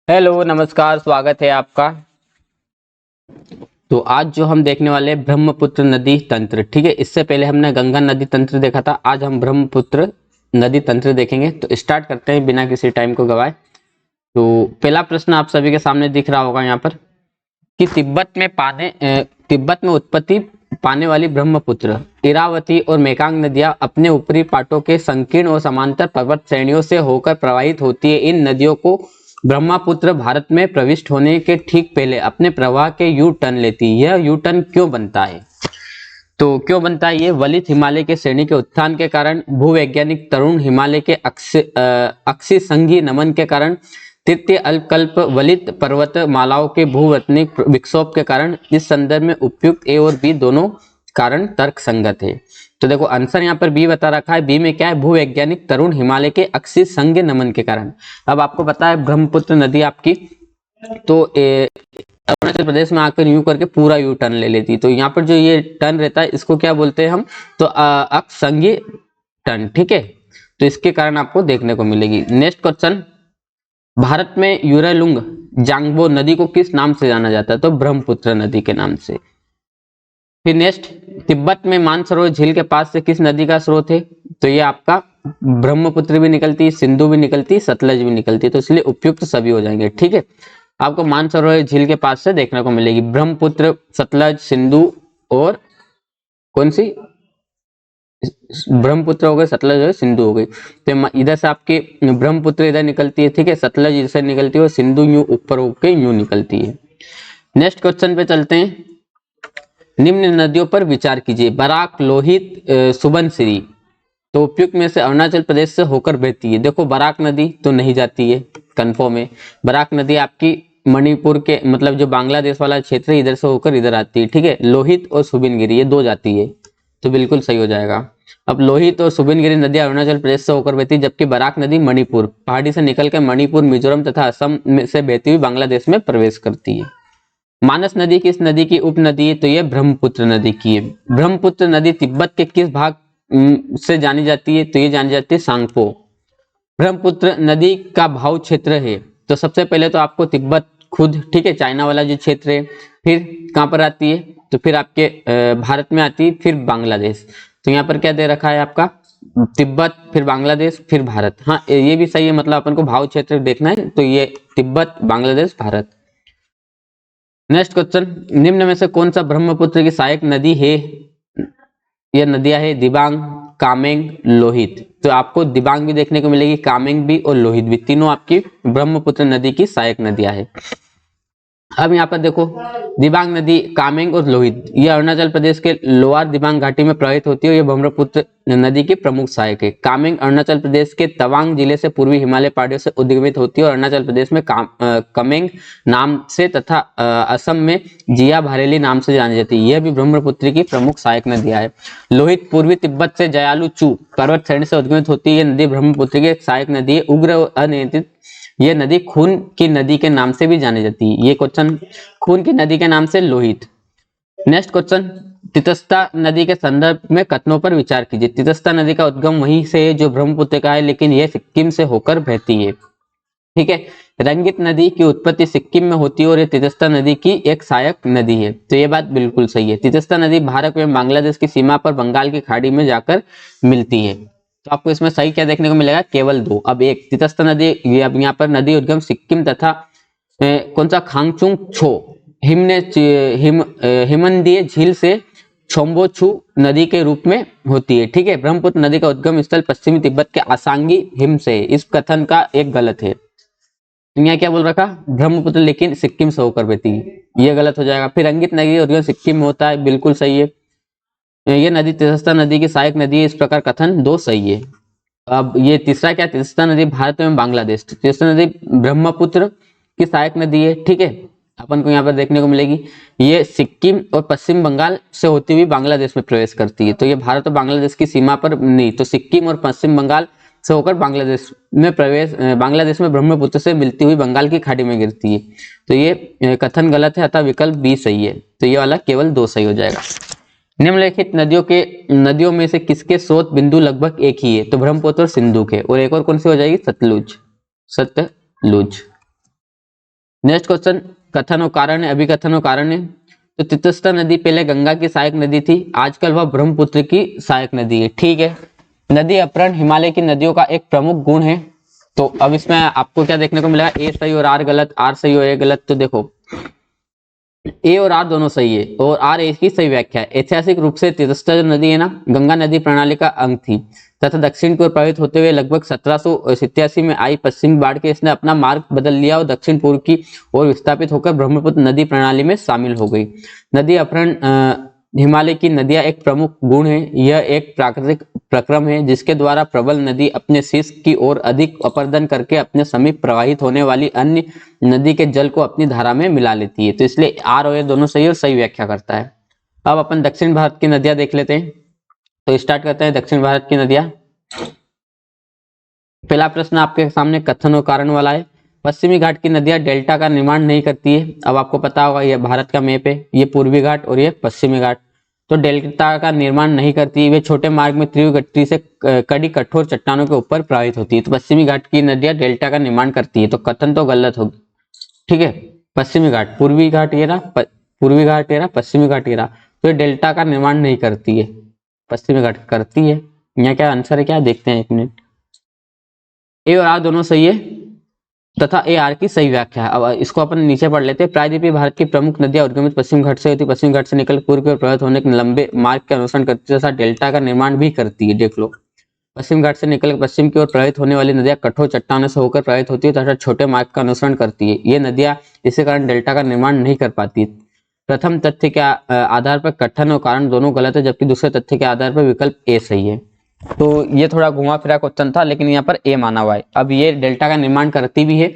Hello नमस्कार, स्वागत है आपका। तो आज जो हम देखने वाले हैं ब्रह्मपुत्र नदी तंत्र, ठीक है। इससे पहले हमने गंगा नदी तंत्र देखा था, आज हम ब्रह्मपुत्र नदी तंत्र देखेंगे। तो स्टार्ट करते हैं बिना किसी टाइम को गवाए। तो पहला प्रश्न आप सभी के सामने दिख रहा होगा यहाँ पर कि तिब्बत में उत्पत्ति पाने वाली ब्रह्मपुत्र, इरावती और मेकांग नदियां अपने ऊपरी पाटों के संकीर्ण और समांतर पर्वत श्रेणियों से होकर प्रवाहित होती है। इन नदियों को ब्रह्मपुत्र भारत में प्रविष्ट होने के ठीक पहले अपने प्रवाह के यू टर्न लेती है। यह यू टर्न क्यों बनता है? तो क्यों बनता है ये? वलित हिमालय के श्रेणी के उत्थान के कारण, भूवैज्ञानिक तरुण हिमालय के अक्षी संघी नमन के कारण, तृतीय अल्पकल्प वलित पर्वत मालाओं के भूवैज्ञानिक विक्षोभ के कारण। इस संदर्भ में उपयुक्त ए और बी दोनों कारण तर्क संगत है। तो देखो आंसर यहाँ पर बी बता रखा है। बी में क्या है? भूवैज्ञानिक तरुण हिमालय के अक्षी संघ नमन के कारण। अब आपको पता है ब्रह्मपुत्र नदी आपकी तो अरुणाचल प्रदेश में आकर यूं करके पूरा यू टर्न ले लेती। तो यहाँ पर जो ये टर्न रहता है इसको क्या बोलते हैं हम? तो अक्षसंघी टर्न, ठीक है। तो इसके कारण आपको देखने को मिलेगी। नेक्स्ट क्वेश्चन, भारत में यूरालुंग जांगबो नदी को किस नाम से जाना जाता है? तो ब्रह्मपुत्र नदी के नाम से। फिर नेक्स्ट, तिब्बत में मानसरोवर झील के पास से किस नदी का स्रोत है? तो ये आपका ब्रह्मपुत्र भी निकलती है, सिंधु भी निकलती है, सतलज भी निकलती है। तो इसलिए उपयुक्त सभी हो जाएंगे, ठीक है। आपको मानसरोवर झील के पास से देखने को मिलेगी ब्रह्मपुत्र, सतलज, सिंधु और कौन सी? ब्रह्मपुत्र हो गई, सतलज हो गई, सिंधु हो गई। तो इधर से आपकी ब्रह्मपुत्र इधर निकलती है, ठीक है, सतलज इधर से निकलती है और सिंधु यूं ऊपर होकर यूं निकलती है। नेक्स्ट क्वेश्चन पे चलते हैं। निम्न नदियों पर विचार कीजिए। बराक, लोहित, सुबनसिरी। तो उपयुक्त में से अरुणाचल प्रदेश से होकर बहती है। देखो बराक नदी तो नहीं जाती है, कन्फर्म है। बराक नदी आपकी मणिपुर के मतलब जो बांग्लादेश वाला क्षेत्र है इधर से होकर इधर आती है, ठीक है। लोहित और सुबिनगिरी ये दो जाती है, तो बिल्कुल सही हो जाएगा। अब लोहित और सुबिनगिरी नदी अरुणाचल प्रदेश से होकर बहती है, जबकि बराक नदी मणिपुर पहाड़ी से निकलकर मणिपुर, मिजोरम तथा असम में से बहती हुई बांग्लादेश में प्रवेश करती है। मानस नदी किस नदी की उपनदी है? तो ये ब्रह्मपुत्र नदी की है। ब्रह्मपुत्र नदी तिब्बत के किस भाग से जानी जाती है? तो ये जानी जाती है सांगपो। ब्रह्मपुत्र नदी का भाव क्षेत्र है, तो सबसे पहले तो आपको तिब्बत खुद, ठीक है, चाइना वाला जो क्षेत्र है। फिर कहाँ पर आती है? तो फिर आपके भारत में आती है, फिर बांग्लादेश। तो यहाँ पर क्या दे रखा है आपका? तिब्बत, फिर बांग्लादेश, फिर भारत। हाँ ये भी सही है, मतलब अपन को भाव क्षेत्र देखना है, तो ये तिब्बत, बांग्लादेश, भारत। नेक्स्ट क्वेश्चन, निम्न में से कौन सा ब्रह्मपुत्र की सहायक नदी है? यह नदियां है दिबांग, कामेंग, लोहित। तो आपको दिबांग भी देखने को मिलेगी, कामेंग भी और लोहित भी, तीनों आपकी ब्रह्मपुत्र नदी की सहायक नदियां है। अब यहाँ पर देखो, दिबांग नदी, कामेंग और लोहित ये अरुणाचल प्रदेश के लोअर दिबांग घाटी में प्रवाहित होती है। ये ब्रह्मपुत्र नदी की प्रमुख सहायक है। कामेंग अरुणाचल प्रदेश के तवांग जिले से पूर्वी हिमालय पहाड़ियों से उद्गमित होती है और अरुणाचल प्रदेश में कमेंग नाम से तथा असम में जिया भरेली नाम से जानी जाती है। यह भी ब्रह्मपुत्र की प्रमुख सहायक नदियां है। लोहित पूर्वी तिब्बत से जयालु चू पर्वत श्रेणी से उद्गमित होती है। यह नदी ब्रह्मपुत्र की एक सहायक नदी है। उग्र और अनियंत्रित ये नदी खून की नदी के नाम से भी जानी जाती है। ये क्वेश्चन खून की नदी के नाम से लोहित। नेक्स्ट क्वेश्चन, तितस्ता नदी के संदर्भ में कथनों पर विचार कीजिए। तितस्ता नदी का उद्गम वहीं से है जो ब्रह्मपुत्र का है, लेकिन यह सिक्किम से होकर बहती है, ठीक है। रंगित नदी की उत्पत्ति सिक्किम में होती है और यह तितस्ता नदी की एक सहायक नदी है। तो ये बात बिल्कुल सही है। तितस्ता नदी भारत में बांग्लादेश की सीमा पर बंगाल की खाड़ी में जाकर मिलती है। तो आपको इसमें सही क्या देखने को मिलेगा? केवल दो। अब एक तितस्ता नदी, अब यहाँ पर नदी उद्गम सिक्किम तथा कौन सा खांगचुंग छो हिमनदीय झील से छोम्बोछू नदी के रूप में होती है, ठीक है। ब्रह्मपुत्र नदी का उद्गम स्थल पश्चिमी तिब्बत के आसांगी हिम से। इस कथन का एक गलत है। यहाँ क्या बोल रखा? ब्रह्मपुत्र लेकिन सिक्किम से होकर बहती है, ये गलत हो जाएगा। फिर रंगित नदी उद्गम सिक्किम में होता है, बिल्कुल सही है। ये नदी तिस्ता नदी की सहायक नदी है, इस प्रकार कथन दो सही है। अब ये तीसरा क्या? तिस्ता नदी भारत में बांग्लादेश। तिस्ता नदी ब्रह्मपुत्र की सहायक नदी है, ठीक है। अपन को यहाँ पर देखने को मिलेगी ये सिक्किम और पश्चिम बंगाल से होती हुई बांग्लादेश में प्रवेश करती है। तो ये भारत और बांग्लादेश की सीमा पर नहीं, तो सिक्किम और पश्चिम बंगाल से होकर बांग्लादेश में प्रवेश, बांग्लादेश में ब्रह्मपुत्र से मिलती हुई बंगाल की खाड़ी में गिरती है। तो ये कथन गलत है, अतः विकल्प बी सही है। तो ये वाला केवल दो सही हो जाएगा। निम्नलिखित नदियों में से किसके स्रोत बिंदु लगभग एक ही है? तो ब्रह्मपुत्र और सिंधु के। और एक और कौन सी हो जाएगी? सतलुज। नेक्स्ट क्वेश्चन कथन और कारण है, अभी कथन और कारण है। तो तिस्ता नदी पहले गंगा की सहायक नदी थी, आजकल वह ब्रह्मपुत्र की सहायक नदी है। ठीक है, नदी अपहरण हिमालय की नदियों का एक प्रमुख गुण है। तो अब इसमें आपको क्या देखने को मिलेगा, ए सही और आर गलत, आर सही और ए गलत। तो देखो ए और आर दोनों सही है और आर ए की सही व्याख्या है। ऐतिहासिक रूप से तिस्ता जो नदी है ना, गंगा नदी प्रणाली का अंग थी तथा दक्षिण की ओर प्रवाहित होते हुए लगभग 1787 में आई पश्चिमी बाढ़ के इसने अपना मार्ग बदल लिया और दक्षिण पूर्व की ओर विस्थापित होकर ब्रह्मपुत्र नदी प्रणाली में शामिल हो गई। नदी अपहरण हिमालय की नदियां एक प्रमुख गुण है। यह एक प्राकृतिक प्रक्रम है जिसके द्वारा प्रबल नदी अपने शीर्ष की ओर अधिक अपरदन करके अपने समीप प्रवाहित होने वाली अन्य नदी के जल को अपनी धारा में मिला लेती है। तो इसलिए आर और ए दोनों सही और सही व्याख्या करता है। अब अपन दक्षिण भारत की नदियां देख लेते हैं। तो स्टार्ट करते हैं दक्षिण भारत की नदियां। पहला प्रश्न आपके सामने कथन और कारण वाला है। पश्चिमी घाट की नदियां डेल्टा का निर्माण नहीं करती है। अब आपको पता होगा ये भारत का मैप है, ये पूर्वी घाट और ये पश्चिमी घाट। तो डेल्टा का निर्माण नहीं करती, वे छोटे मार्ग में तीव्र गति से कड़ी कठोर चट्टानों के ऊपर प्रवाहित होती है। तो पश्चिमी घाट की नदियां डेल्टा का निर्माण करती है, तो कथन तो गलत होगी। ठीक है, पश्चिमी घाट, पूर्वी घाट ये रहा, पूर्वी घाट ये रहा, पश्चिमी घाट ये रहा। तो ये डेल्टा का निर्माण नहीं करती है, पश्चिमी घाट करती है। यहाँ क्या आंसर है, क्या देखते हैं एक मिनट। ए और आर दोनों सही है तथा ए आर की सही व्याख्या है। अब इसको अपन नीचे पढ़ लेते हैं। प्रायद्वीपीय भारत की प्रमुख नदियां उद्गमित पश्चिम घाट से होती, पश्चिम घाट से निकल पूर्व की ओर प्रवाहित होने के लंबे मार्ग के अनुसरण करती तथा डेल्टा का निर्माण भी करती है। देख लो, पश्चिम घाट से निकल पश्चिम की ओर प्रवाहित होने वाली नदियां कठोर चट्टानों से होकर प्रवाहित होती है तथा छोटे मार्ग का अनुसरण करती है। ये नदियां इसी कारण डेल्टा का निर्माण नहीं कर पाती। प्रथम तथ्य के आधार पर कथन और कारण दोनों गलत है, जबकि दूसरे तथ्य के आधार पर विकल्प ए सही है। तो ये थोड़ा घुमा फिरा क्वेश्चन था, लेकिन यहाँ पर ए माना हुआ है। अब ये डेल्टा का निर्माण करती भी है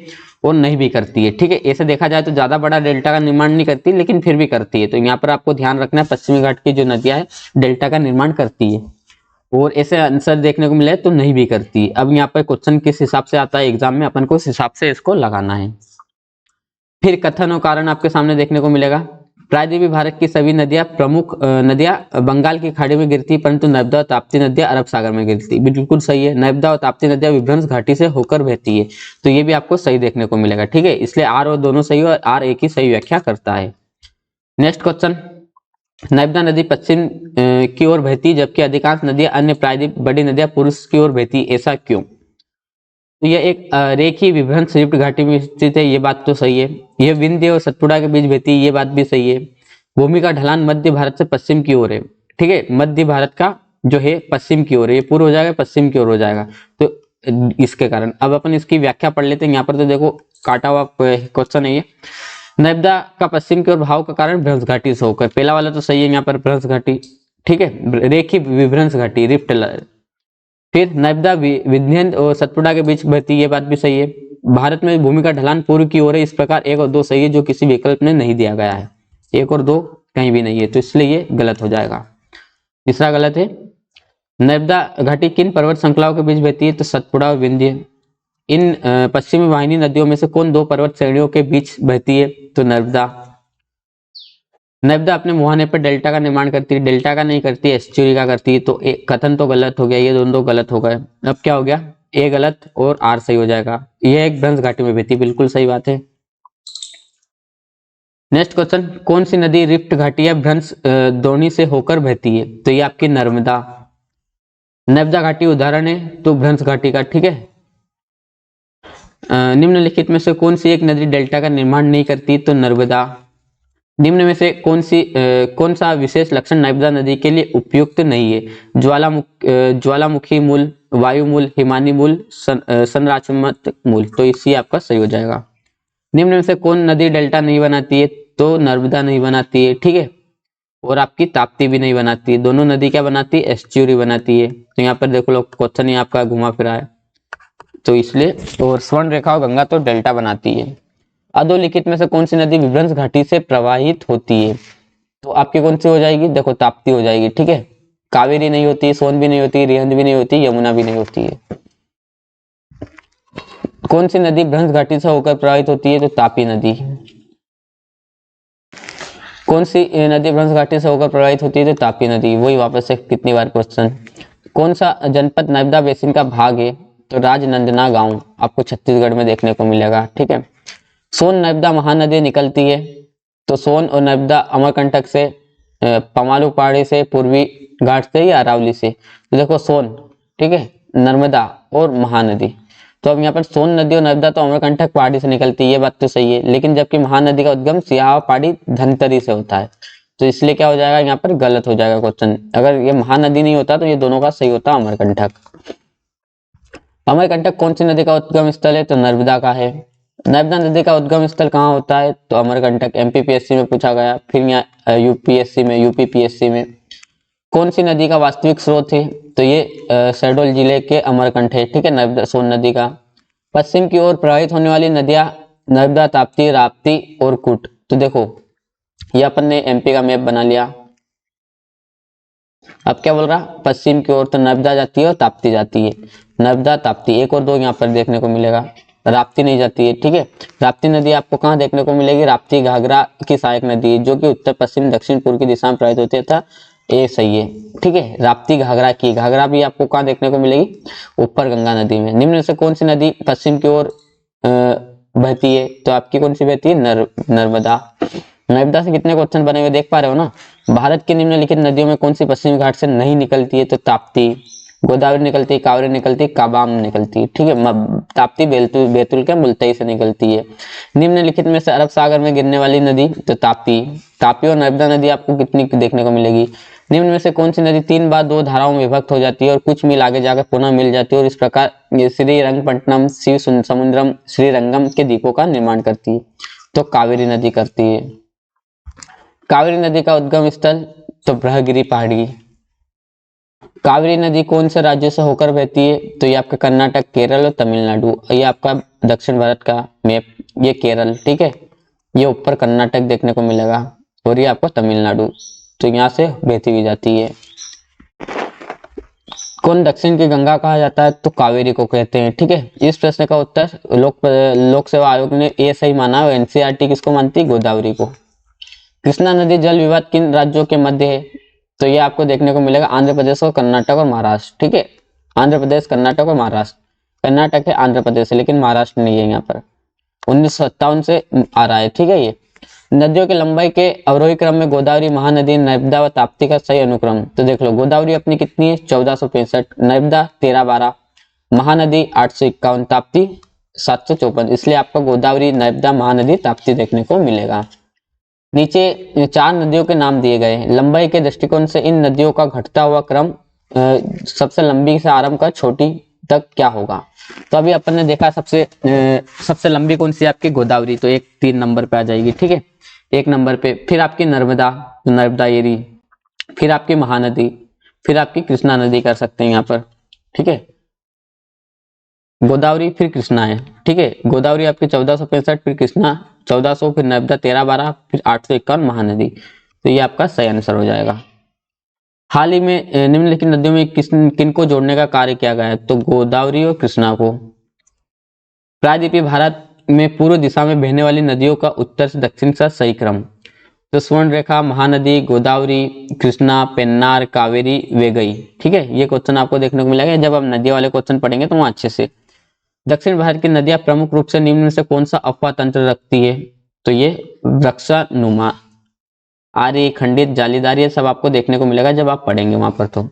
और नहीं भी करती है। ठीक है, ऐसे देखा जाए तो ज्यादा बड़ा डेल्टा का निर्माण नहीं करती, लेकिन फिर भी करती है। तो यहाँ पर आपको ध्यान रखना है, पश्चिमी घाट की जो नदियां है डेल्टा का निर्माण करती है। और ऐसे आंसर देखने को मिले तो नहीं भी करती। अब यहाँ पर क्वेश्चन किस हिसाब से आता है एग्जाम में, अपन को उस हिसाब से इसको लगाना है। फिर कथन और कारण आपके सामने देखने को मिलेगा। प्रायद्वीपीय भारत की सभी नदियां प्रमुख नदियां बंगाल की खाड़ी में गिरती, परंतु नर्मदा और ताप्ती नदियां अरब सागर में गिरती। बिल्कुल सही है, नर्मदा और ताप्ती नदियां विभ्रंश घाटी से होकर बहती है। तो ये भी आपको सही देखने को मिलेगा। ठीक है, इसलिए आर और दोनों सही और आर एक ही सही व्याख्या करता है। नेक्स्ट क्वेश्चन, नर्मदा नदी पश्चिम की ओर बहती जबकि अधिकांश नदियां अन्य प्रायद्वीप बड़ी नदियां पूर्व की ओर बहती, ऐसा क्यों? तो यह एक रेखीय विभ्रंश रिफ्ट घाटी में स्थित है, ये बात तो सही है। यह विंध्य और सतपुड़ा के बीच बहती है, ये बात भी सही है। भूमि का ढलान मध्य भारत से पश्चिम की ओर है। ठीक है, मध्य भारत का जो है पश्चिम की ओर है, ये पूर्व हो जाएगा, पश्चिम की ओर हो जाएगा। तो इसके कारण अब अपन इसकी व्याख्या पढ़ लेते हैं। यहाँ पर तो देखो काटा हुआ क्वेश्चन है ये। नर्मदा का पश्चिम की ओर भाव का कारण भ्रंश घाटी से होकर, पहला वाला तो सही है, यहाँ पर भ्रंश घाटी। ठीक है, रेखीय विभ्रंश घाटी रिफ्ट। फिर नर्मदा विंध्य और सतपुड़ा के बीच बहती, ये बात भी सही है। भारत में भूमि का ढलान पूर्व की ओर है, इस प्रकार एक और दो सही है, जो किसी विकल्प में नहीं दिया गया है। एक और दो कहीं भी नहीं है, तो इसलिए ये गलत हो जाएगा। तीसरा गलत है। नर्मदा घाटी किन पर्वत श्रृंखलाओं के बीच बहती है? तो सतपुड़ा और विंध्य। इन पश्चिमी वाहिनी नदियों में से कौन दो पर्वत श्रेणियों के बीच बहती है? तो नर्मदा। नर्मदा अपने मुहाने पर डेल्टा का निर्माण करती है, डेल्टा का नहीं करती, एस्चुरी का करती है। तो कथन तो गलत हो गया, ये दोनों गलत हो गए। अब क्या हो गया, ए गलत और आर सही हो जाएगा। यह एक भ्रंश घाटी में बहती, बिल्कुल सही बात है। नेक्स्ट क्वेश्चन, कौन सी नदी रिफ्ट घाटी या भ्रंश द्रोणी से होकर बहती है? तो ये आपकी नर्मदा। नर्मदा घाटी उदाहरण है तो भ्रंश घाटी का। ठीक है, निम्नलिखित में से कौन सी एक नदी डेल्टा का निर्माण नहीं करती? तो नर्मदा। निम्न में से कौन सा विशेष लक्षण नर्मदा नदी के लिए उपयुक्त नहीं है? ज्वालामुखी मूल, वायु मूल, हिमानी मूल, संरचनात्मक मूल। तो इसी आपका सही हो जाएगा। निम्न में से कौन नदी डेल्टा नहीं बनाती है? तो नर्मदा नहीं बनाती है। ठीक है, और आपकी ताप्ती भी नहीं बनाती है। दोनों नदी क्या बनाती है? एस्चुरी बनाती है। तो यहाँ पर देखो लोग क्वेश्चन ही आपका घुमा फिरा है, तो इसलिए। और स्वर्ण रेखा और गंगा तो डेल्टा बनाती है। अधोलिखित में से कौन सी नदी विभ्रंश घाटी से प्रवाहित होती है? तो आपकी कौन सी हो जाएगी? देखो ताप्ती हो जाएगी। ठीक है, कावेरी नहीं होती, सोन भी नहीं होती, रिहंद भी नहीं होती, यमुना भी नहीं होती है। कौन सी नदी भ्रंश घाटी से होकर प्रवाहित होती है? तो तापी नदी। कौन सी नदी भ्रंश घाटी से होकर प्रवाहित होती है? तो तापी नदी। वही वापस से कितनी बार क्वेश्चन। कौन सा जनपद नर्मदा बेसिन का भाग है? तो राजनंदना गांव आपको छत्तीसगढ़ में देखने को मिलेगा। ठीक है, सोन नर्मदा महानदी निकलती है, तो सोन और नर्मदा अमरकंटक से, पमालू पहाड़ी से, पूर्वी घाट से या अरावली से। तो देखो सोन, ठीक है, नर्मदा और महानदी। तो अब यहाँ पर सोन नदी और नर्मदा तो अमरकंटक पहाड़ी से निकलती है, ये बात तो सही है, लेकिन जबकि महानदी का उद्गम सियावा पहाड़ी धनतरी से होता है, तो इसलिए क्या हो जाएगा यहाँ पर, गलत हो जाएगा क्वेश्चन। अगर ये महानदी नहीं होता तो ये दोनों का सही होता अमरकंटक। अमरकंटक कौन सी नदी का उद्गम स्थल है, तो नर्मदा का है। नर्मदा नदी का उद्गम स्थल कहाँ होता है, तो अमरकंटक। एमपीपीएससी में पूछा गया, फिर यहाँ यूपीएससी में, यूपीपीएससी में। कौन सी नदी का वास्तविक स्रोत है, तो ये शहडोल जिले के अमरकंटक है, ठीक है, नर्मदा सोन नदी का। पश्चिम की ओर प्रवाहित होने वाली नदियां नर्मदा, ताप्ती, राप्ती और कूट। तो देखो ये अपन ने एमपी का मैप बना लिया। अब क्या बोल रहा, पश्चिम की ओर तो नर्मदा जाती है और ताप्ती जाती है, नर्मदा ताप्ती, एक और दो यहाँ पर देखने को मिलेगा, राप्ती नहीं जाती है, ठीक है। राप्ती नदी आपको कहाँ देखने को मिलेगी, राप्ती घाघरा की सहायक नदी है, जो कि उत्तर पश्चिम दक्षिण पूर्व की दिशा में प्रवाहित होती है, था ये सही है, ठीक है। राप्ती घाघरा की, घाघरा भी आपको कहाँ देखने को मिलेगी, ऊपर गंगा नदी में। निम्न से कौन सी नदी पश्चिम की ओर बहती है, तो आपकी कौन सी बहती है, नर्मदा। नर्मदा से कितने क्वेश्चन बने हुए देख पा रहे हो ना। भारत की निम्नलिखित नदियों में कौन सी पश्चिमी घाट से नहीं निकलती है, तो ताप्ती, गोदावरी निकलती है, कावेरी निकलती है, काबाम निकलती है, ठीक है। ताप्ती बैतूल के मुल्तई से निकलती है। निम्नलिखित में से अरब सागर में गिरने वाली नदी, तो ताप्ती। ताप्ती और नर्मदा नदी आपको कितनी देखने को मिलेगी। निम्न में से कौन सी नदी 3 बार 2 धाराओं में विभक्त हो जाती है और कुछ मील आगे जाकर पुनः मिल जाती है और इस प्रकार श्रीरंगपट्टनम, शिव समुद्रम, श्रीरंगम के द्वीपों का निर्माण करती है, तो कावेरी नदी करती है। कावेरी नदी का उद्गम स्थल, तो ब्रह्मगिरी पहाड़ी। कावेरी नदी कौन से राज्यों से होकर बहती है, तो ये आपका कर्नाटक, केरल और तमिलनाडु। ये आपका दक्षिण भारत का मैप, ये केरल, ठीक है, ये ऊपर कर्नाटक देखने को मिलेगा और ये आपका तमिलनाडु, तो यहाँ से बहती हुई जाती है। कौन दक्षिण की गंगा कहा जाता है, तो कावेरी को कहते हैं, ठीक है। इस प्रश्न का उत्तर लोक सेवा आयोग ने ये सही माना और एनसीईआरटी किसको मानती है, गोदावरी को। कृष्णा नदी जल विवाद किन राज्यों के मध्य है, तो ये आपको देखने को मिलेगा आंध्र प्रदेश और कर्नाटक और महाराष्ट्र, ठीक है। आंध्र प्रदेश, कर्नाटक और महाराष्ट्र। कर्नाटक है, आंध्र प्रदेश है, लेकिन महाराष्ट्र नहीं है यहाँ पर। 1957 से आ रहा है, ठीक है। ये नदियों की लंबाई के अवरोही क्रम में गोदावरी, महानदी, नर्मदा व ताप्ती का सही अनुक्रम, तो देख लो गोदावरी अपनी कितनी है, 1465, नर्मदा 1312, महानदी 851, ताप्ती 754, इसलिए आपका गोदावरी, नर्मदा, महानदी, ताप्ती देखने को मिलेगा। नीचे 4 नदियों के नाम दिए गए हैं। लंबाई के दृष्टिकोण से इन नदियों का घटता हुआ क्रम सबसे लंबी से आरंभ कर छोटी तक क्या होगा, तो अभी अपन ने देखा सबसे लंबी कौन सी आपकी, गोदावरी, तो 3 नंबर पे आ जाएगी, ठीक है, 1 नंबर पे। फिर आपकी नर्मदा, तो नर्मदा एरी, फिर आपकी महानदी, फिर आपकी कृष्णा नदी कर सकते हैं यहाँ पर, ठीक है। गोदावरी फिर कृष्णा है, ठीक है। गोदावरी आपकी 1465, फिर कृष्णा 1400, फिर नर्मदा 1312, फिर 851 महानदी, तो ये आपका सही आंसर हो जाएगा। हाल ही में निम्नलिखित नदियों में किन को जोड़ने का कार्य किया गया है, तो गोदावरी और कृष्णा को। प्रायद्वीपीय भारत में पूर्व दिशा में बहने वाली नदियों का उत्तर से दक्षिण का सही क्रम, तो स्वर्ण रेखा, महानदी, गोदावरी, कृष्णा, पेन्नार, कावेरी, वेगई, ठीक है। ये क्वेश्चन आपको देखने को मिलेगा जब आप नदियों वाले क्वेश्चन पढ़ेंगे तो वहां अच्छे से। दक्षिण भारत की नदियां प्रमुख रूप से निम्न में से कौन सा अफवाह तंत्र रखती है, तो ये वृक्षानुमा, आर्य, खंडित, जालीदार, ये सब आपको देखने को मिलेगा जब आप पढ़ेंगे वहां पर। तो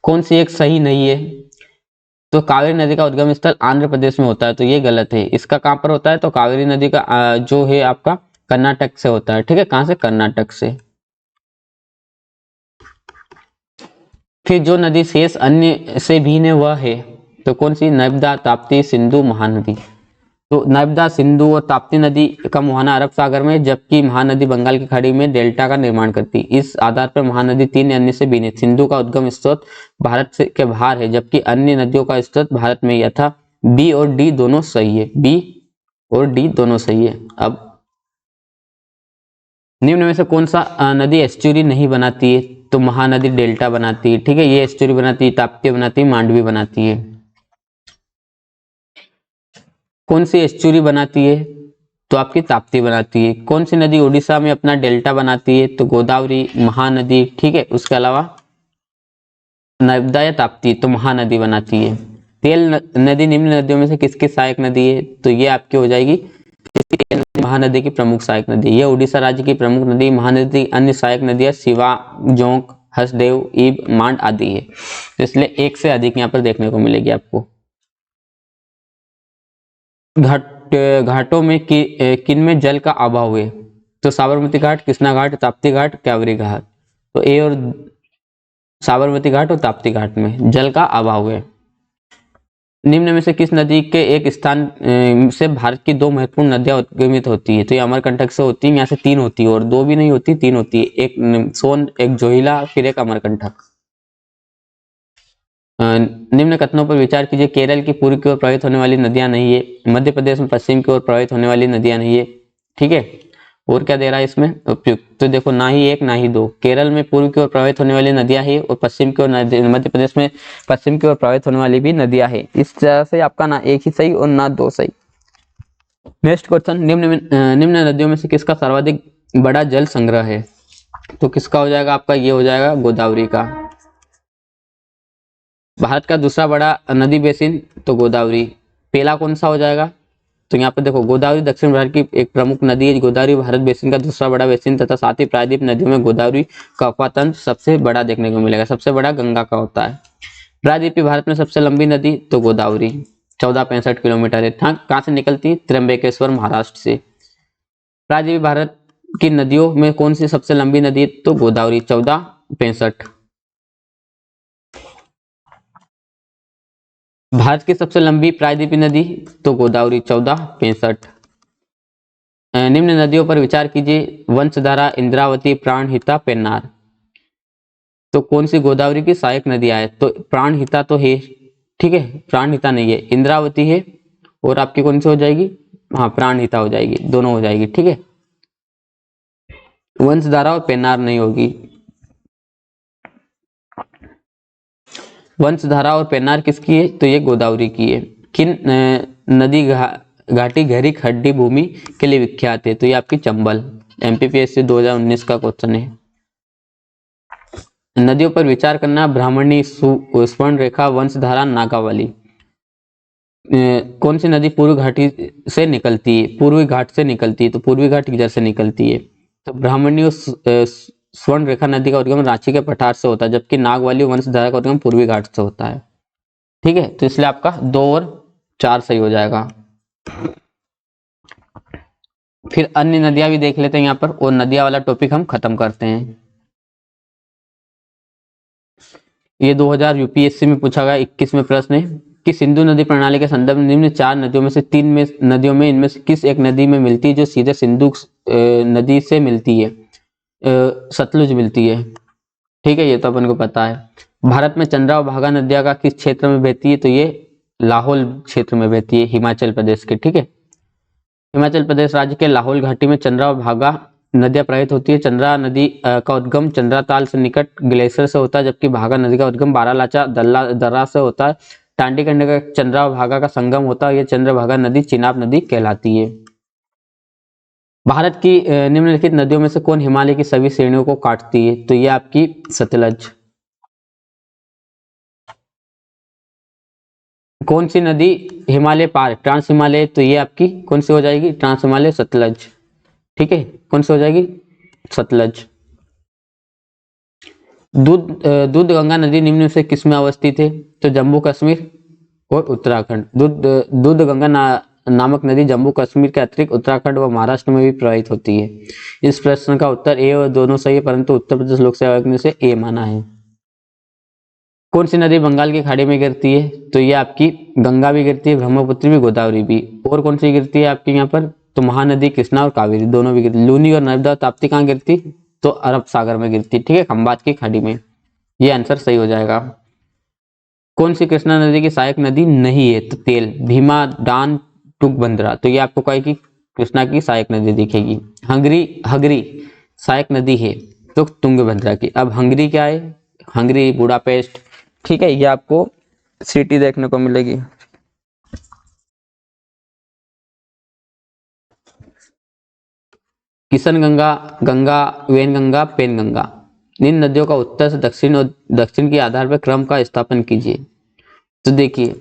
कौन सी एक सही नहीं है, तो कावेरी नदी का उद्गम स्थल आंध्र प्रदेश में होता है, तो ये गलत है। इसका कहां पर होता है, तो कावेरी नदी का जो है आपका कर्नाटक से होता है, ठीक है। कहां से, कर्नाटक से। फिर जो नदी शेष अन्य से भिन्न है वह है, तो कौन सी, नर्मदा, ताप्ती, सिंधु, महानदी। तो नर्मदा, सिंधु और ताप्ती नदी का मुहाना अरब सागर में, जबकि महानदी बंगाल की खाड़ी में डेल्टा का निर्माण करती है। इस आधार पर महानदी 3 अन्य से भिन्न है। सिंधु का उद्गम स्रोत भारत से के बाहर है, जबकि अन्य नदियों का स्रोत भारत में ही था। बी और डी दोनों सही है, बी और डी दोनों सही है। अब निम्न में से कौन सा नदी एस्चुरी नहीं बनाती है, तो महानदी डेल्टा बनाती है, ठीक है। ये एस्चुरी बनाती है, ताप्ती बनाती है, मांडवी बनाती है। कौन सी एस्चुरी बनाती है, तो आपकी ताप्ती बनाती है। कौन सी नदी उड़ीसा में अपना डेल्टा बनाती है, तो गोदावरी, महानदी, ठीक है। उसके अलावा नर्मदा या ताप्ती, तो महानदी बनाती है। तेल नदी निम्न नदियों में से किसकी सहायक नदी है, तो ये आपकी हो जाएगी महानदी की प्रमुख सहायक नदी। ये उड़ीसा राज्य की प्रमुख नदी। महानदी अन्य सहायक नदियां शिवा, जोंक, हसदेव, ईब, मांड आदि है। तो इसलिए एक से अधिक यहाँ पर देखने को मिलेगी आपको। घाटों में किन में जल का अभाव है? तो साबरमती घाट, कृष्णा घाट, ताप्ती घाट, कावेरी घाट। तो ए और साबरमती घाट और ताप्ती घाट में जल का अभाव है। निम्न में से किस नदी के एक स्थान से भारत की दो महत्वपूर्ण नदियां उद्गमित होती है? तो ये अमरकंटक से होती है। यहाँ से तीन होती है और दो भी नहीं होती, तीन होती है। एक सोन, एक जोहिला, फिर एक अमरकंटक। निम्न कथनों पर विचार कीजिए। केरल की पूर्व की ओर प्रवाहित होने वाली नदियां नहीं है। मध्य प्रदेश में पश्चिम की ओर प्रवाहित होने वाली नदियां नहीं है। ठीक है, और क्या दे रहा है इसमें उपयुक्त? तो देखो, ना ही एक ना ही दो। केरल में पूर्व की ओर प्रवाहित होने वाली नदियां है और पश्चिम की ओर, मध्य प्रदेश में पश्चिम की ओर प्रवाहित होने वाली भी नदियां है। इस तरह से आपका ना एक ही सही और ना दो सही। नेक्स्ट क्वेश्चन, निम्न नदियों में से किसका सर्वाधिक बड़ा जल संग्रह है? तो किसका हो जाएगा आपका? ये हो जाएगा गोदावरी का। भारत का दूसरा बड़ा नदी बेसिन, तो गोदावरी। पहला कौन सा हो जाएगा? तो यहाँ पे देखो, गोदावरी दक्षिण भारत की एक प्रमुख नदी है। गोदावरी भारत बेसिन का दूसरा बड़ा बेसिन तथा साथ ही प्रायद्वीप नदियों में गोदावरी का उपतंत्र सबसे बड़ा देखने को मिलेगा। सबसे बड़ा गंगा का होता है। प्रायद्वीपीय भारत में सबसे लंबी नदी तो गोदावरी 1465 किलोमीटर है। कहाँ से निकलती है? त्र्यंबकेश्वर, महाराष्ट्र से। प्रायद्वीपीय भारत की नदियों में कौन सी सबसे लंबी नदी है? तो गोदावरी 1465। भारत की सबसे लंबी प्रायद्वीपीय नदी तो गोदावरी 1465। निम्न नदियों पर विचार कीजिए। वंशधारा, इंद्रावती, प्राणहिता, पेन्नार। तो कौन सी गोदावरी की सहायक नदियां है? तो प्राणहिता तो है, ठीक है, प्राणहिता नहीं है, इंद्रावती है, और आपकी कौन सी हो जाएगी? हाँ, प्राणहिता हो जाएगी, दोनों हो जाएगी। ठीक है, वंशधारा और पेन्नार नहीं होगी। वंशधारा और पेन्नार किसकी है? तो ये गोदावरी की है। किन नदी घाटी गहरी खड्डी भूमि के लिए विख्यात है? तो ये आपकी चंबल। एमपीपीएससी 2019 का क्वेश्चन है। नदियों पर विचार करना। ब्राह्मणी, स्वर्ण रेखा, वंशधारा, नागावली। कौन सी नदी पूर्वी घाटी से निकलती है? पूर्वी घाट से निकलती है, तो पूर्वी घाट किधर से निकलती है? तो ब्राह्मणी और स्वर्ण रेखा नदी का उद्गम रांची के पठार से होता है, जबकि नागवाली वंशधारा का उद्गम पूर्वी घाट से होता है। ठीक है, तो इसलिए आपका 2 और 4 सही हो जाएगा। फिर अन्य नदियां भी देख लेते हैं यहाँ पर, और नदियां वाला टॉपिक हम खत्म करते हैं। ये 2000 यूपीएससी में पूछा गया 21वें प्रश्न है कि सिंधु नदी प्रणाली के संदर्भ में निम्न 4 नदियों में से 3 में नदियों में इनमें से किस एक नदी में मिलती है जो सीधे सिंधु नदी से मिलती है? सतलुज मिलती है। ठीक है, ये तो अपन को पता है। भारत में चंद्रा और भागा नदियां का किस क्षेत्र में बहती है? तो ये लाहौल क्षेत्र में बहती है, हिमाचल प्रदेश के। ठीक है, हिमाचल प्रदेश राज्य के लाहौल घाटी में चंद्रा और भागा नदियां प्रवाहित होती है। चंद्रा नदी का उद्गम चंद्रा ताल से निकट ग्लेशियर से होता है, जबकि भागा नदी का उद्गम बारालाचा दर्रा से होता है। टांडी कंड का चंद्रा और भागा का संगम होता है। यह चंद्रभागा नदी चिनाब नदी कहलाती है। भारत की निम्नलिखित नदियों में से कौन हिमालय की सभी श्रेणियों को काटती है? तो ये आपकी सतलज। कौन सी नदी हिमालय पार, ट्रांस हिमालय? तो ये आपकी कौन सी हो जाएगी? ट्रांस हिमालय, सतलज। ठीक है, कौन सी हो जाएगी? सतलज। दूध गंगा नदी निम्न में से किस में अवस्थित है? तो जम्मू कश्मीर और उत्तराखंड। दूध गंगा नामक नदी जम्मू कश्मीर के अतिरिक्त उत्तराखंड व महाराष्ट्र में भी प्रवाहित होती है। इस प्रश्न का उत्तर ए और दोनों सही है, परंतु उत्तर प्रदेश लोक सेवा आयोग ने इसे ए माना है। कौन सी नदी बंगाल की खाड़ी में गिरती है? तो ये आपकी गंगा भी गिरती है, ब्रह्मपुत्र भी, गोदावरी भी। और कौन सी गिरती है आपके यहाँ पर? तो महानदी, कृष्णा और कावेरी दोनों भी गिरती। लूनी और नर्मदा ताप्ती कहाँ गिरती? तो अरब सागर में गिरती। ठीक है, खंबात की खाड़ी में। ये आंसर सही हो जाएगा। कौन सी कृष्णा नदी की सहायक नदी नहीं है? तो तेल, भीमा, डान, टुकबंदरा। तो ये आपको कहेगी कृष्णा की सहायक नदी दिखेगी। हंगरी सहायक नदी है तो तुंगभद्रा की। अब हंगरी क्या है? Hungary, Budapest. ठीक है, ये आपको सिटी देखने को मिलेगी। किशन गंगा, गंगा, वेनगंगा, पेनगंगा। इन नदियों का उत्तर से दक्षिण और दक्षिण के आधार पर क्रम का स्थापन कीजिए। तो देखिए,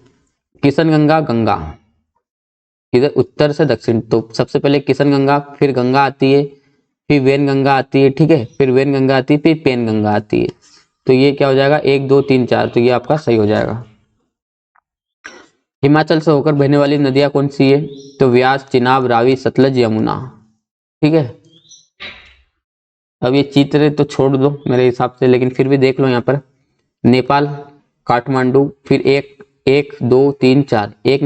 किशन गंगा, गंगा, इधर उत्तर से दक्षिण, तो सबसे पहले किशन गंगा, फिर गंगा आती है, फिर वेन गंगा आती है, ठीक है, फिर वेन गंगा आती है, फिर पेन गंगा आती है। तो ये क्या हो जाएगा, 1 2 3 4, तो ये आपका सही हो जाएगा। हिमाचल से होकर बहने वाली नदियां कौन सी है, तो व्यास, चिनाब, रावी, सतलज, यमुना, ठीक है। अब ये चित्र तो छोड़ दो मेरे हिसाब से, लेकिन फिर भी देख लो यहाँ पर, नेपाल, काठमांडू, फिर 1 1 2 3 4, एक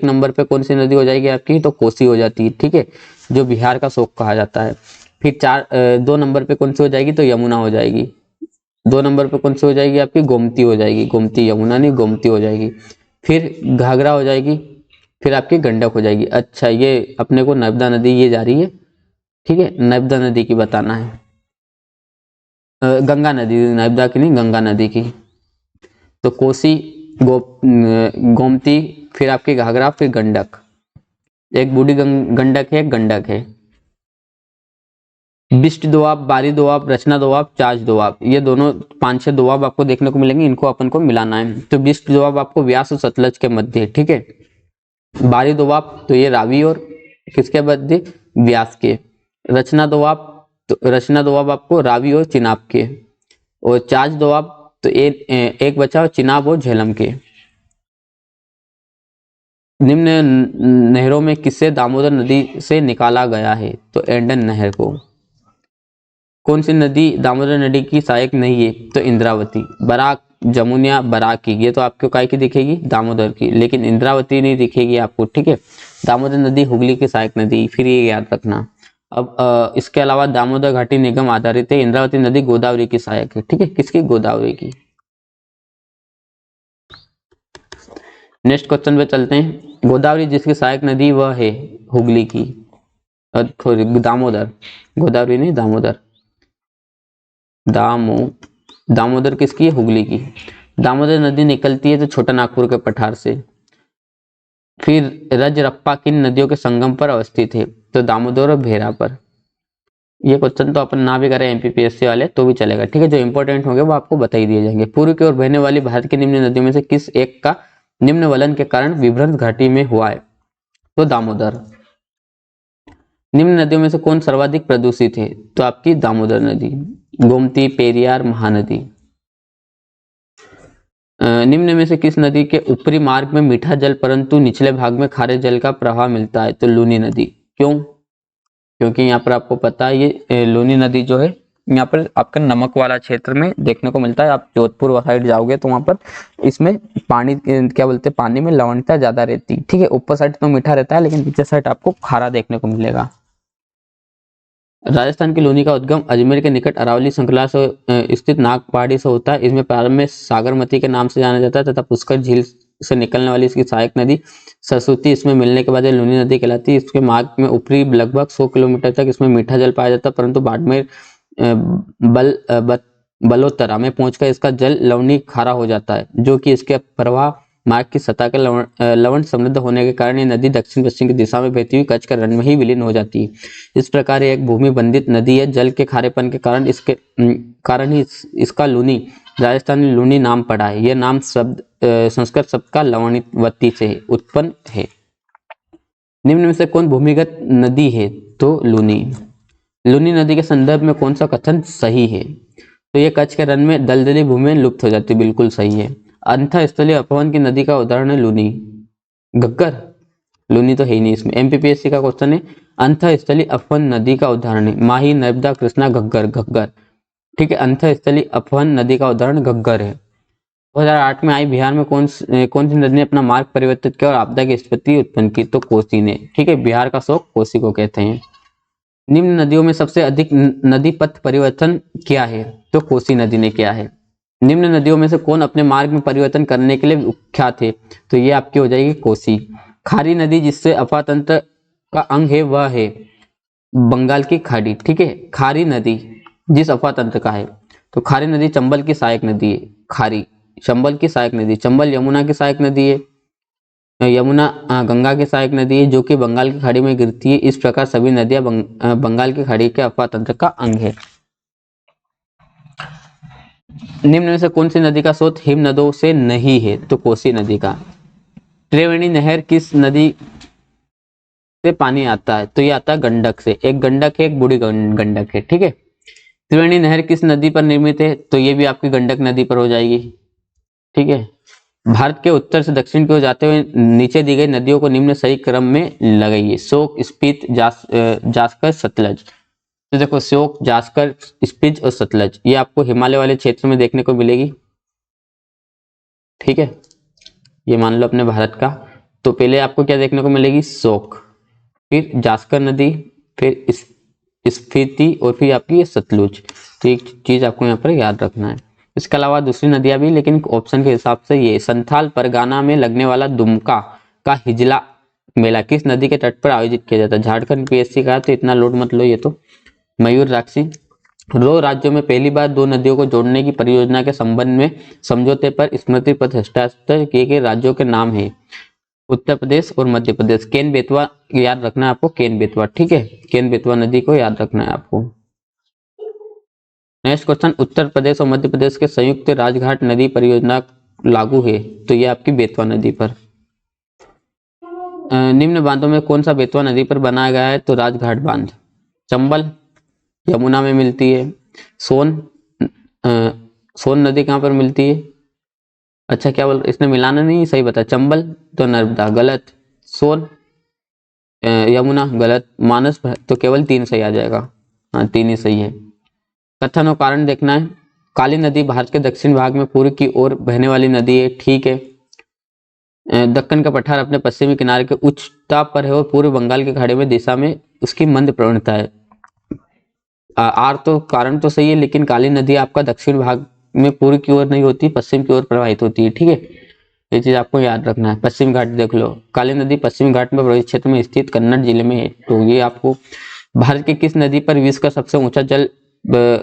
नंबर पे कौन सी नदी हो जाएगी आपकी, तो कोसी हो जाती है, ठीक है, जो बिहार का शोक कहा जाता है। फिर 2 नंबर पे कौन सी हो जाएगी, तो यमुना हो जाएगी। 2 नंबर पे कौन सी हो जाएगी आपकी, गोमती हो जाएगी, गोमती, यमुना नहीं, गोमती हो जाएगी। फिर घाघरा हो जाएगी, फिर आपकी गंडक हो जाएगी। अच्छा, ये अपने को नर्मदा नदी ये जा रही है, ठीक है, नर्मदा नदी की बताना है, गंगा नदी, नर्मदा की नहीं, गंगा नदी की। तो कोसी, गोमती, फिर आपकी घाघरा, फिर गंडक। एक बूढ़ी गंडक है, गंडक है। बिस्ट दोआब, बारी दोआब, रचना दोआब, चाच दोआब, ये दोनों 5-6 दोआब आपको देखने को मिलेंगे, इनको अपन को मिलाना है। तो बिस्ट दोआब आपको व्यास और सतलज के मध्य, ठीक है। बारी दोआब तो ये रावी और किसके मध्य, व्यास के। रचना दोआब, तो रचना दोआब आपको रावी और चिनाब के। और चाच दोआब तो एक बचा चिनाब और झेलम के। निम्न नहरों में किससे दामोदर नदी से निकाला गया है, तो एंडन नहर को। कौन सी नदी दामोदर नदी की सहायक नहीं है, तो इंद्रावती। बराक, जमुना, बराकी, ये तो आपको काय की दिखेगी, दामोदर की, लेकिन इंद्रावती नहीं दिखेगी आपको, ठीक है। दामोदर नदी हुगली की सहायक नदी, फिर ये याद रखना। अब इसके अलावा दामोदर घाटी निगम आधारित है, इंद्रावती नदी गोदावरी की सहायक है, ठीक है, किसकी, गोदावरी की। नेक्स्ट क्वेश्चन पे चलते हैं। गोदावरी जिसकी सहायक नदी वह है, हुगली की, दामोदर, गोदावरी नहीं, दामोदर, दामोदर किसकी है, हुगली की। दामोदर नदी निकलती है तो छोटा नागपुर के पठार से। फिर रजरप्पा किन नदियों के संगम पर अवस्थित है, तो दामोदर और भेरा पर। ये क्वेश्चन तो अपन ना भी करें एमपीपीएससी वाले तो भी चलेगा, ठीक है, जो इंपॉर्टेंट होंगे वो आपको बता ही दिए जाएंगे। पूर्व की ओर बहने वाली भारत की निम्न नदियों में से किस एक का निम्न वलन के कारण विभ्रंश घाटी में हुआ है, तो दामोदर। निम्न नदियों में से कौन सर्वाधिक प्रदूषित है, तो आपकी दामोदर नदी। गोमती, पेरियार, महानदी। निम्न में से किस नदी के ऊपरी मार्ग में मीठा जल परंतु निचले भाग में खारे जल का प्रवाह मिलता है, तो लूनी नदी। क्यों, क्योंकि यहाँ पर आपको पता है ये लूनी नदी जो है यहाँ पर आपका नमक वाला क्षेत्र में देखने को मिलता है। आप जोधपुर साइड जाओगे तो वहां पर इसमें पानी क्या बोलते हैं, पानी में लवणता ज्यादा रहती है, ठीक है। ऊपर साइड तो मीठा रहता है लेकिन नीचे साइड आपको खारा देखने को मिलेगा। राजस्थान की लूनी का उद्गम अजमेर के निकट अरावली श्रृंखला से स्थित नाग पहाड़ी से होता है। इसमें प्रारंभ में सागरमती के नाम से जाना जाता है तथा पुष्कर झील से निकलने वाली इसकी सहायक नदी सरस्वती इसमें मिलने के बाद लूनी नदी कहलाती है। इसके मार्ग में ऊपरी लगभग 100 किलोमीटर तक इसमें मीठा जल पाया जाता है, परंतु बाड़मेर बलोतरा में पहुंचकर इसका जल लवणी खारा हो जाता है, जो कि इसके प्रवाह मार्ग की सतह के लवण समृद्ध होने के कारण ये नदी दक्षिण पश्चिम की दिशा में बहती हुई कच्छ के रण में ही विलीन हो जाती है। इस प्रकार ये एक भूमि बंधित नदी है। जल के खारेपन के कारण इसका लूनी राजस्थानी लूनी नाम पड़ा है। यह नाम शब्द संस्कृत शब्द का लवणवती से उत्पन्न है। निम्न में से कौन भूमिगत नदी है, तो लूनी। लूनी नदी के संदर्भ में कौन सा कथन सही है, तो ये कच्छ के रण में दलदली भूमि में लुप्त हो जाती है, बिल्कुल सही है। अंतःस्थलीय अपवन की नदी का उदाहरण है लूनी। घग्गर, लूनी तो है ही नहीं इसमें। एमपीपीएससी का क्वेश्चन है अंतःस्थलीय अपवन नदी का उदाहरण है माही, नर्मदा, कृष्णा, घग्गर, घग्गर, ठीक है। अंतःस्थलीय अपवन नदी का उदाहरण घग्गर है। 2008 में आई बिहार में कौन सी नदी ने अपना मार्ग परिवर्तित किया और आपदा की स्थिति उत्पन्न की, तो कोसी ने, ठीक है। बिहार का शोक कोसी को कहते हैं। निम्न नदियों में सबसे अधिक नदी पथ परिवर्तन किया है, तो कोसी नदी ने किया है। निम्न नदियों में से कौन अपने मार्ग में परिवर्तन करने के लिए विख्यात है, तो ये आपकी हो जाएगी कोसी। खारी नदी जिससे अफवाह तंत्र का अंग है वह है बंगाल की खाड़ी, ठीक है। खारी नदी जिस अफवाह तंत्र का है, तो खारी नदी चंबल की सहायक नदी है। खारी चंबल की सहायक नदी, चंबल यमुना की सहायक नदी है, यमुना गंगा की सहायक नदी है जो कि बंगाल की खाड़ी में गिरती है। इस प्रकार सभी नदियां बंगाल की खाड़ी के अफवाह तंत्र का अंग है। निम्न में से कौन सी नदी का स्रोत हिम नदों से नहीं है, तो कोसी नदी का। त्रिवेणी नहर किस नदी से पानी आता है? तो ये आता है गंडक से। एक गंडक है, एक बूढ़ी गंडक है, ठीक है। त्रिवेणी नहर किस नदी पर निर्मित है? तो ये भी आपकी गंडक नदी पर हो जाएगी, ठीक है। भारत के उत्तर से दक्षिण की ओर जाते हुए नीचे दी गई नदियों को निम्न सही क्रम में लगाइए। शोक, स्पीत, जासकर, सतलज। तो देखो श्योक, जासकर, स्पीत और सतलज ये आपको हिमालय वाले क्षेत्र में देखने को मिलेगी, ठीक है। ये मान लो अपने भारत का। तो पहले आपको क्या देखने को मिलेगी? शोक, फिर जासकर नदी, फिर स्फीति और फिर आपकी ये सतलुज। तो एक चीज आपको यहाँ पर याद रखना है। इसके अलावा दूसरी नदियां भी, लेकिन ऑप्शन के हिसाब से ये संथाल परगाना में लगने वाला दुमका का हिजला मेला किस नदी के तट पर आयोजित किया जाता है? झारखंड पीएससी का है, तो इतना लोड मत लो। ये तो मयूर राक्षी। दो राज्यों में पहली बार दो नदियों को जोड़ने की परियोजना के संबंध में समझौते पर स्मृति पत्र हस्ताक्षर किए गए राज्यों के नाम है उत्तर प्रदेश और मध्य प्रदेश। केन बेतवा याद रखना है आपको, केन बेतवा, ठीक है। केन बेतवा नदी को याद रखना है आपको। नेक्स्ट क्वेश्चन, उत्तर प्रदेश और मध्य प्रदेश के संयुक्त राजघाट नदी परियोजना लागू है? तो ये आपकी बेतवा नदी पर। निम्न बांधों में कौन सा बेतवा नदी पर बनाया गया है? तो राजघाट बांध। चंबल यमुना में मिलती है। सोन नदी कहाँ पर मिलती है? अच्छा क्या बोल, इसने मिलाना नहीं, सही बता। चंबल तो नर्मदा गलत, सोन यमुना गलत, मानस तो केवल 3 सही आ जाएगा। हाँ 3 ही सही है। कथन और कारण देखना है। काली नदी भारत के दक्षिण भाग में पूर्व की ओर बहने वाली नदी है, ठीक है। दक्कन का पठार अपने पश्चिमी किनारे के उच्चता पर है और पूर्व बंगाल की खाड़ी में दिशा में उसकी मंद प्रवणता है। आर तो कारण तो सही है, लेकिन काली नदी आपका दक्षिण भाग में पूर्व की ओर नहीं होती, पश्चिम की ओर प्रवाहित होती है, ठीक है। ये चीज आपको याद रखना है। पश्चिम घाट देख लो, काली नदी पश्चिम घाट में प्रवेश क्षेत्र में स्थित कन्नड़ जिले में है। तो ये आपको भारत की किस नदी पर विश्व का सबसे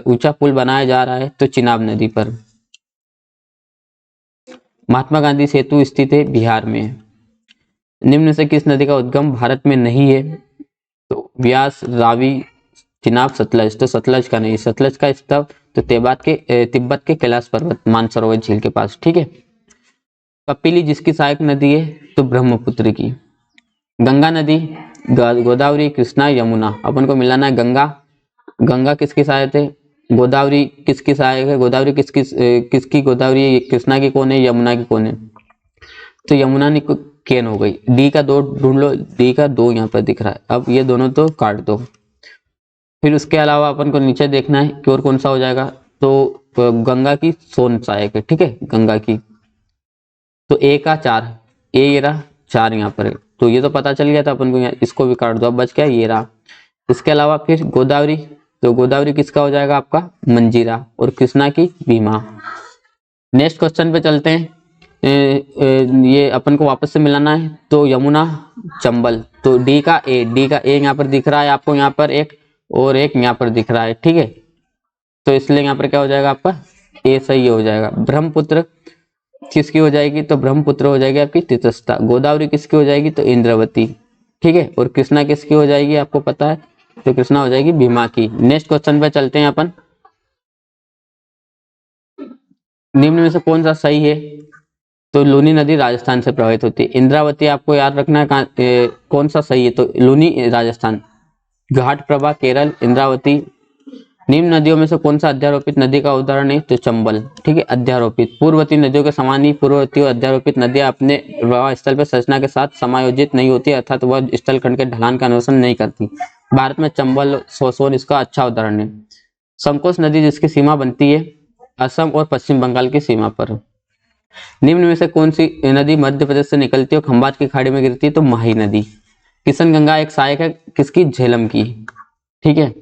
ऊंचा पुल बनाया जा रहा है? तो चिनाब नदी पर। महात्मा गांधी सेतु स्थित है बिहार में। निम्न से किस नदी का उद्गम भारत में नहीं है? तो व्यास, रावी, चिनाब, सतलज। तो सतलज का नहीं, सतलज का स्तर तो तिब्बत के कैलाश पर्वत मानसरोवर झील के पास, ठीक है। कपिली जिसकी सहायक नदी है? तो ब्रह्मपुत्र की। गंगा नदी, गोदावरी, कृष्णा, यमुना। अपन को मिलाना है गंगा। गंगा किसकी सहायक है? गोदावरी किसकी सहायक है? गोदावरी किसकी गोदावरी? कृष्णा की कौन है? यमुना की कौन है? तो यमुना ने केन हो गई। डी का 2 ढूंढ लो, डी का 2 यहाँ पर दिख रहा है। अब ये दोनों तो काट दो। फिर उसके अलावा अपन को नीचे देखना है कि और कौन सा हो जाएगा। तो गंगा की सोन सहायक है, ठीक है, गंगा की। तो ए का 4, ये रहा 4 यहाँ पर है। तो ये तो पता चल गया था अपन को, इसको भी काट दो। अब बच क्या? ये रहा। इसके अलावा फिर गोदावरी, तो गोदावरी किसका हो जाएगा? आपका मंजीरा। और कृष्णा की भीमा। नेक्स्ट क्वेश्चन पे चलते हैं। ये अपन को वापस से मिलाना है। तो यमुना, चंबल। तो डी का ए यहाँ पर दिख रहा है आपको, यहाँ पर एक और एक यहाँ पर दिख रहा है, ठीक है। तो इसलिए यहाँ पर क्या हो जाएगा आपका? ए सही हो जाएगा। ब्रह्मपुत्र किसकी हो जाएगी? तो ब्रह्मपुत्र हो जाएगी आपकी तीतस्ता। गोदावरी किसकी हो जाएगी? तो इंद्रावती, ठीक है। और कृष्णा किसकी हो जाएगी? आपको पता है, तो कृष्णा हो जाएगी भीमा की। नेक्स्ट क्वेश्चन पे चलते हैं अपन। निम्न में से कौन सा सही है? तो लूनी नदी राजस्थान से प्रवाहित होती है। इंद्रावती आपको याद रखना है, कौन सा सही है? तो लूनी राजस्थान। घाट प्रभा केरल, इंद्रावती। निम्न नदियों में से कौन सा अध्यारोपित नदी का उदाहरण है? तो चंबल, ठीक है, अध्यारोपित। पूर्ववर्ती नदियों के समान ही पूर्ववर्ती और अध्यारोपित नदियां अपने प्रवाह स्थल पर संरचना के साथ समायोजित नहीं होती, अर्थात वह स्थल खंड के ढलान का अनुसरण नहीं करती। भारत में चंबल, सोन इसका अच्छा उदाहरण है। संकोच नदी जिसकी सीमा बनती है असम और पश्चिम बंगाल की सीमा पर। निम्न में से कौन सी नदी मध्य प्रदेश से निकलती है और खंबात की खाड़ी में गिरती है? तो माही नदी। किशन गंगा एक सहायक है किसकी? झेलम की, ठीक है।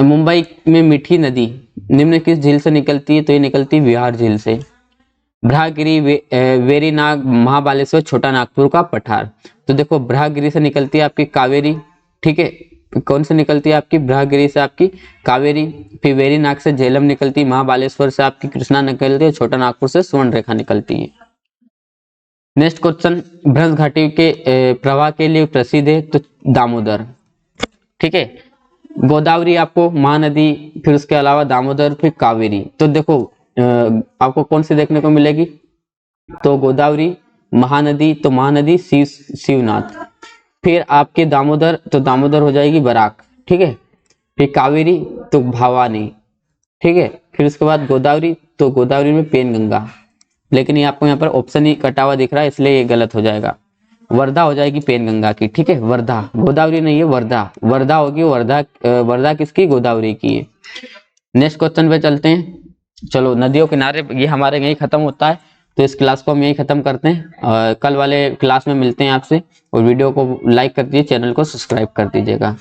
मुंबई में मीठी नदी निम्न किस झील से निकलती है? तो ये निकलती है बिहार झील से। भ्रागिरी, वेरीनाग, महाबालेश्वर, छोटा नागपुर का पठार। तो देखो भ्रागिरी से निकलती है आपकी कावेरी, ठीक है। कौन से निकलती है आपकी? भ्रागिरी से आपकी कावेरी। फिर वेरीनाग से झेलम निकलती है, महाबालेश्वर से आपकी कृष्णा निकलती है, छोटा नागपुर से स्वर्ण रेखा निकलती है। नेक्स्ट क्वेश्चन, भ्रंश घाटी के प्रवाह के लिए प्रसिद्ध है? तो दामोदर, ठीक है। गोदावरी आपको महानदी, फिर उसके अलावा दामोदर, फिर कावेरी। तो देखो आपको कौन सी देखने को मिलेगी? तो गोदावरी, महानदी। तो महानदी शिवनाथ, फिर आपके दामोदर, तो दामोदर हो जाएगी बराक, ठीक है। फिर कावेरी तो भवानी, ठीक है। फिर उसके बाद गोदावरी, तो गोदावरी में पेनगंगा, लेकिन ये आपको यहाँ पर ऑप्शन ही कटा हुआ दिख रहा है इसलिए ये गलत हो जाएगा। वर्धा हो जाएगी पेनगंगा की, ठीक है। वर्धा, गोदावरी नहीं है वर्धा, वर्धा होगी, वर्धा वर्धा किसकी, गोदावरी की है। नेक्स्ट क्वेश्चन पे चलते हैं। चलो नदियों किनारे ये हमारे यहीं खत्म होता है, तो इस क्लास को हम यहीं खत्म करते हैं। कल वाले क्लास में मिलते हैं आपसे, और वीडियो को लाइक कर दीजिए, चैनल को सब्सक्राइब कर दीजिएगा।